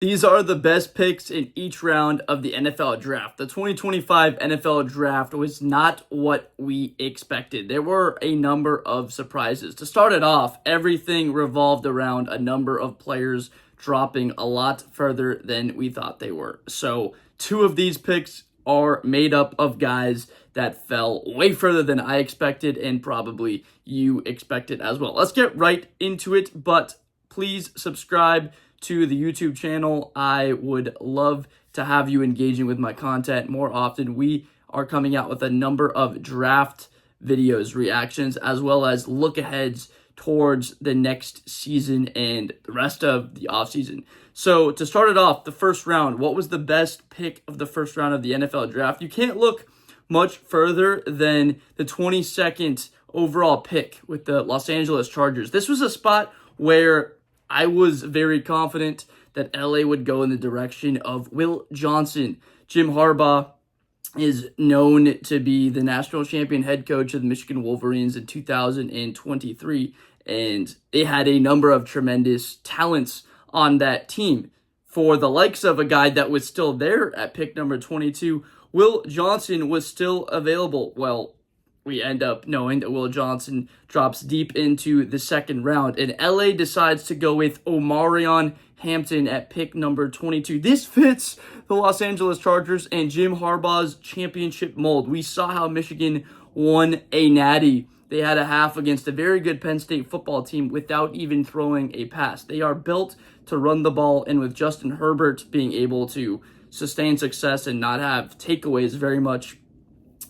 These are the best picks in each round of the NFL draft. The 2025 NFL draft was not what we expected. There were a number of surprises. To start it off, everything revolved around a number of players dropping a lot further than we thought they were. So, two of these picks are made up of guys that fell way further than I expected and probably you expected as well. Let's get right into it, but please subscribe to the YouTube channel. I would love to have you engaging with my content more often. We are coming out with a number of draft videos, reactions, as well as look aheads towards the next season and the rest of the offseason. So to start it off, the first round, what was the best pick of the first round of the NFL draft? You can't look much further than the 22nd overall pick with the Los Angeles Chargers. This was a spot where I was very confident that LA would go in the direction of Will Johnson. Jim Harbaugh is known to be the national champion head coach of the Michigan Wolverines in 2023, and they had a number of tremendous talents on that team. For the likes of a guy that was still there at pick number 22, Will Johnson was still available. Well, we end up knowing that Will Johnson drops deep into the second round, and LA decides to go with Omarion Hampton at pick number 22. This fits the Los Angeles Chargers and Jim Harbaugh's championship mold. We saw how Michigan won a natty. They had a half against a very good Penn State football team without even throwing a pass. They are built to run the ball, and with Justin Herbert being able to sustain success and not have takeaways very much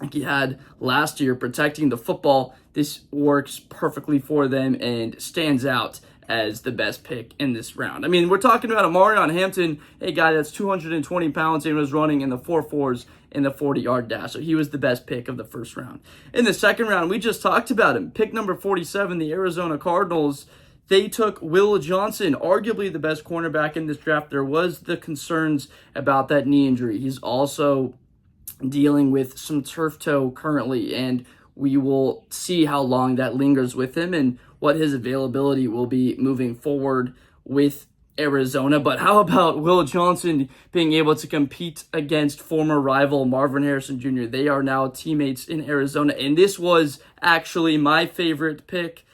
like he had last year, protecting the football, this works perfectly for them and stands out as the best pick in this round. I mean, we're talking about Omarion Hampton, a guy that's 220 pounds and was running in the 4.4s in the 40-yard dash. So he was the best pick of the first round. In the second round, we just talked about him. Pick number 47, the Arizona Cardinals. They took Will Johnson, arguably the best cornerback in this draft. There was the concerns about that knee injury. He's also dealing with some turf toe currently, and we will see how long that lingers with him and what his availability will be moving forward with Arizona. But how about Will Johnson being able to compete against former rival Marvin Harrison Jr.? They are now teammates in Arizona, and this was actually my favorite pick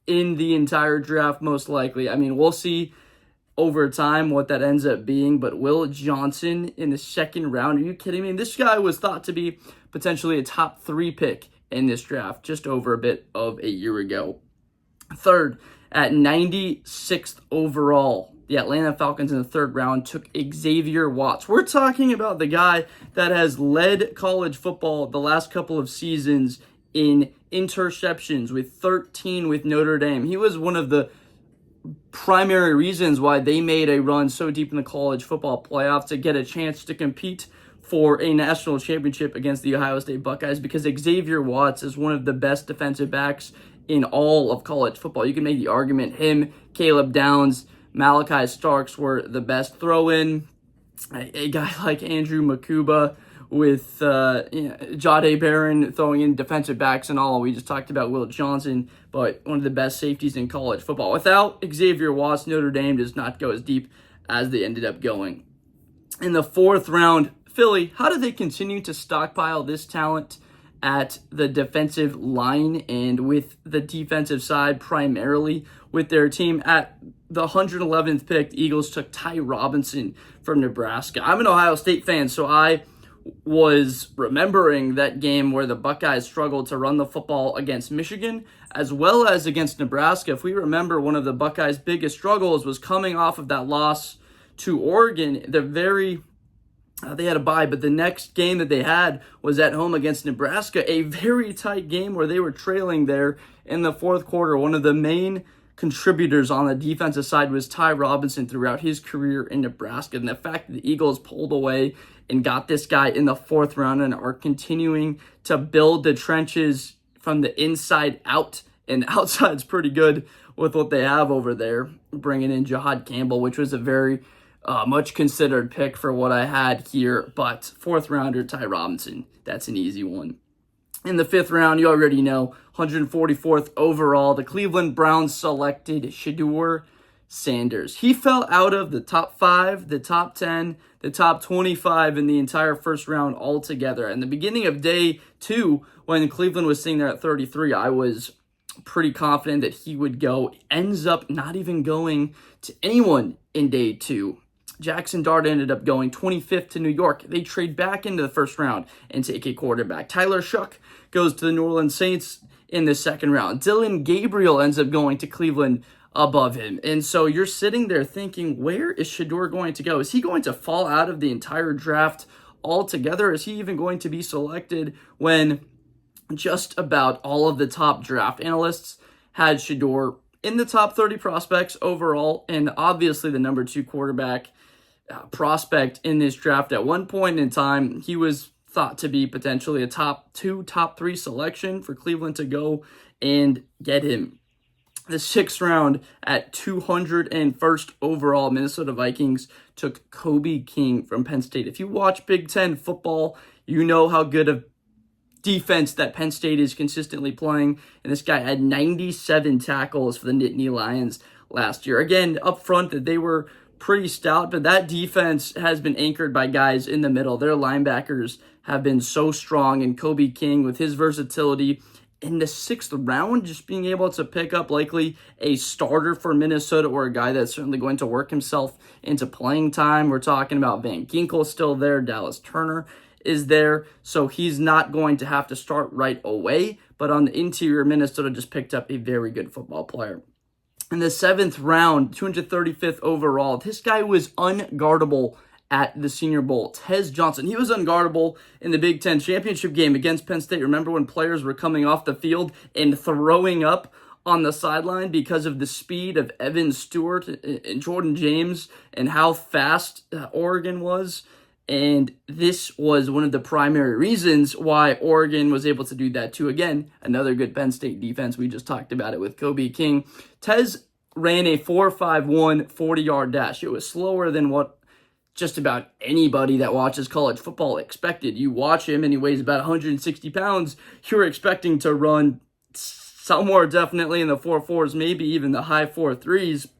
in the entire draft, most likely. I mean, we'll see over time what that ends up being, but Will Johnson in the second round, are you kidding me? This guy was thought to be potentially a top 3 pick in this draft just over a bit of a year ago. Third, at 96th overall, the Atlanta Falcons in the third round took Xavier Watts. We're talking about the guy that has led college football the last couple of seasons in interceptions, with 13 with Notre Dame. He was one of the primary reasons why they made a run so deep in the college football playoff to get a chance to compete for a national championship against the Ohio State Buckeyes, because Xavier Watts is one of the best defensive backs in all of college football. You can make the argument him, Caleb Downs, Malachi Starks were the best throw-in. A guy like Andrew Makuba with Jahdae Barron throwing in defensive backs and all. We just talked about Will Johnson, but one of the best safeties in college football. Without Xavier Watts, Notre Dame does not go as deep as they ended up going. In the fourth round, Philly, how do they continue to stockpile this talent at the defensive line and with the defensive side primarily with their team? At the 111th pick, the Eagles took Ty Robinson from Nebraska. I'm an Ohio State fan, so I was remembering that game where the Buckeyes struggled to run the football against Michigan as well as against Nebraska. If we remember, one of the Buckeyes' biggest struggles was coming off of that loss to Oregon. They had a bye, but the next game that they had was at home against Nebraska, a very tight game where they were trailing there in the fourth quarter. One of the main contributors on the defensive side was Ty Robinson throughout his career in Nebraska. And the fact that the Eagles pulled away and got this guy in the fourth round and are continuing to build the trenches from the inside out, and outside's pretty good with what they have over there, bringing in Jahad Campbell, which was a very much considered pick for what I had here. But fourth rounder, Ty Robinson, that's an easy one. In the fifth round, you already know, 144th overall, the Cleveland Browns selected Shedeur Sanders. He fell out of the top 5, the top 10, the top 25 in the entire first round altogether. In the beginning of day 2, when Cleveland was sitting there at 33, I was pretty confident that he would go. Ends up not even going to anyone in day 2. Jackson Dart ended up going 25th to New York. They trade back into the first round and take a quarterback. Tyler Shuck goes to the New Orleans Saints in the second round. Dylan Gabriel ends up going to Cleveland above him. And so you're sitting there thinking, where is Shedeur going to go? Is he going to fall out of the entire draft altogether? Is he even going to be selected when just about all of the top draft analysts had Shedeur in the top 30 prospects overall, and obviously the number 2 quarterback prospect in this draft? At one point in time, he was thought to be potentially a top 2, top 3 selection for Cleveland to go and get him. The 6th round at 201st overall, Minnesota Vikings took Kobe King from Penn State. If you watch Big Ten football, you know how good of defense that Penn State is consistently playing. And this guy had 97 tackles for the Nittany Lions last year. Again, up front, that they were pretty stout, but that defense has been anchored by guys in the middle. Their linebackers have been so strong, and Kobe King, with his versatility in the 6th round, just being able to pick up likely a starter for Minnesota, or a guy that's certainly going to work himself into playing time. We're talking about Van Ginkel still there. Dallas Turner is there, so he's not going to have to start right away. But on the interior, Minnesota just picked up a very good football player. In the 7th round, 235th overall, this guy was unguardable at the Senior Bowl. Tez Johnson. He was unguardable in the Big Ten championship game against Penn State. Remember when players were coming off the field and throwing up on the sideline because of the speed of Evan Stewart and Jordan James and how fast Oregon was? And this was one of the primary reasons why Oregon was able to do that too. Again, another good Penn State defense. We just talked about it with Kobe King. Tez ran a 4.51 40-yard dash. It was slower than what just about anybody that watches college football expected. You watch him and he weighs about 160 pounds. You're expecting to run somewhere definitely in the 4.4s, maybe even the high 4.3s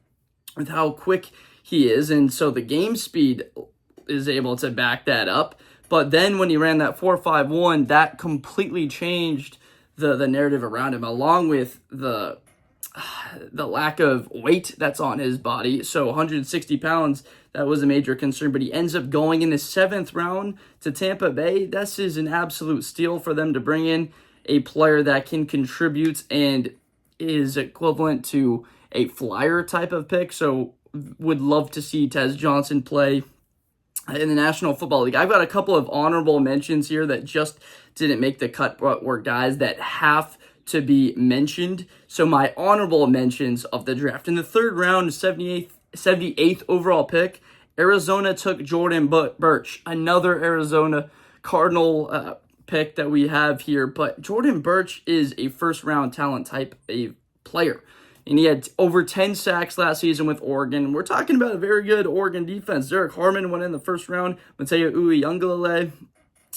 with how quick he is. And so the game speed is able to back that up. But then when he ran that 4.51, that completely changed the narrative around him, along with the lack of weight that's on his body. So 160 pounds, that was a major concern. But he ends up going in the 7th round to Tampa Bay. This is an absolute steal for them to bring in a player that can contribute and is equivalent to a flyer type of pick. So would love to see Tez Johnson play in the National Football League. I've got a couple of honorable mentions here that just didn't make the cut, but were guys that have to be mentioned. So my honorable mentions of the draft. In the 3rd round, 78th overall pick, Arizona took Jordan Burch, another Arizona Cardinal pick that we have here. But Jordan Burch is a first-round talent type of player. And he had over 10 sacks last season with Oregon. We're talking about a very good Oregon defense. Derek Harmon went in the 1st round. Mateo Uiagalelei,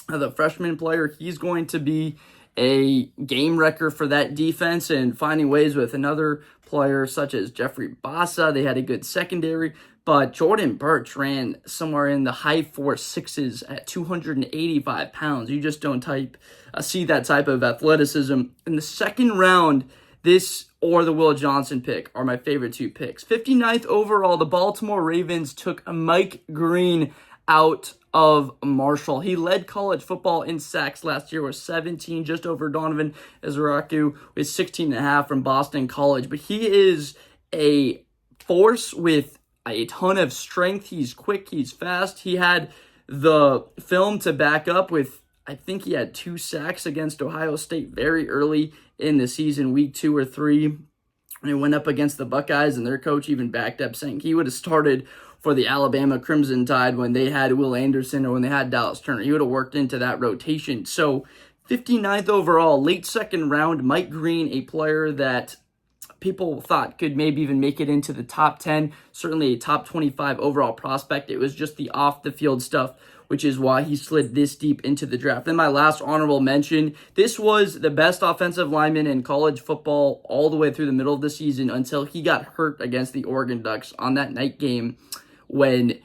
the freshman player, he's going to be a game wrecker for that defense, and finding ways with another player such as Jeffrey Bassa. They had a good secondary, but Jordan Burch ran somewhere in the high 4.6s at 285 pounds. You just don't see that type of athleticism. In the 2nd round, this or the Will Johnson pick are my favorite 2 picks. 59th overall, the Baltimore Ravens took Mike Green out of Marshall. He led college football in sacks last year with 17, just over Donovan Ezraku with 16.5 from Boston College. But he is a force with a ton of strength. He's quick, he's fast. He had the film to back up with, I think he had 2 sacks against Ohio State very early in the season, week 2 or 3. And he went up against the Buckeyes, and their coach even backed up saying he would have started for the Alabama Crimson Tide when they had Will Anderson or when they had Dallas Turner. He would have worked into that rotation. So 59th overall, late 2nd round, Mike Green, a player that people thought could maybe even make it into the top 10, certainly a top 25 overall prospect. It was just the off the field stuff, which is why he slid this deep into the draft. And my last honorable mention, this was the best offensive lineman in college football all the way through the middle of the season until he got hurt against the Oregon Ducks on that night game when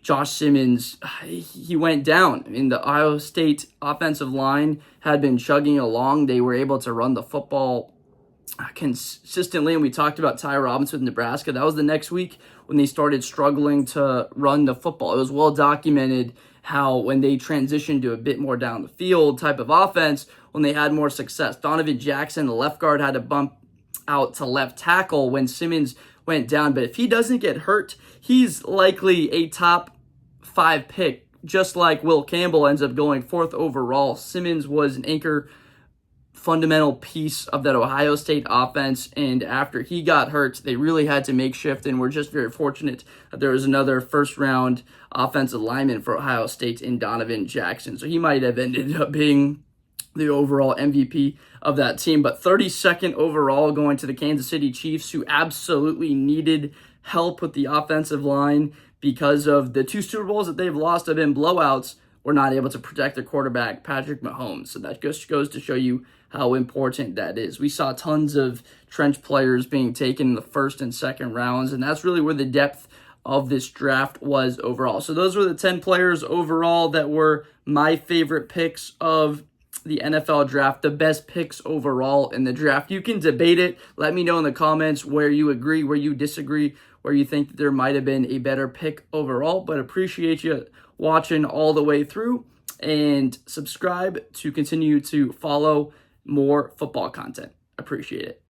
Josh Simmons, he went down. I mean, the Ohio State offensive line had been chugging along. They were able to run the football consistently, and we talked about Ty Robinson with Nebraska. That was the next week when they started struggling to run the football. It was well documented how when they transitioned to a bit more down the field type of offense, when they had more success. Donovan Jackson, the left guard, had to bump out to left tackle when Simmons went down. But if he doesn't get hurt, he's likely a top 5 pick, just like Will Campbell ends up going 4th overall. Simmons was an anchor fundamental piece of that Ohio State offense, and after he got hurt, they really had to make shift, and we're just very fortunate that there was another first-round offensive lineman for Ohio State in Donovan Jackson. So he might have ended up being the overall MVP of that team, but 32nd overall going to the Kansas City Chiefs, who absolutely needed help with the offensive line because of the 2 Super Bowls that they've lost have been blowouts. Were not able to protect their quarterback, Patrick Mahomes. So that just goes to show you how important that is. We saw tons of trench players being taken in the 1st and 2nd rounds, and that's really where the depth of this draft was overall. So those were the 10 players overall that were my favorite picks of the NFL draft, the best picks overall in the draft. You can debate it. Let me know in the comments where you agree, where you disagree, where you think that there might have been a better pick overall, but appreciate you watching all the way through, and subscribe to continue to follow more football content. Appreciate it.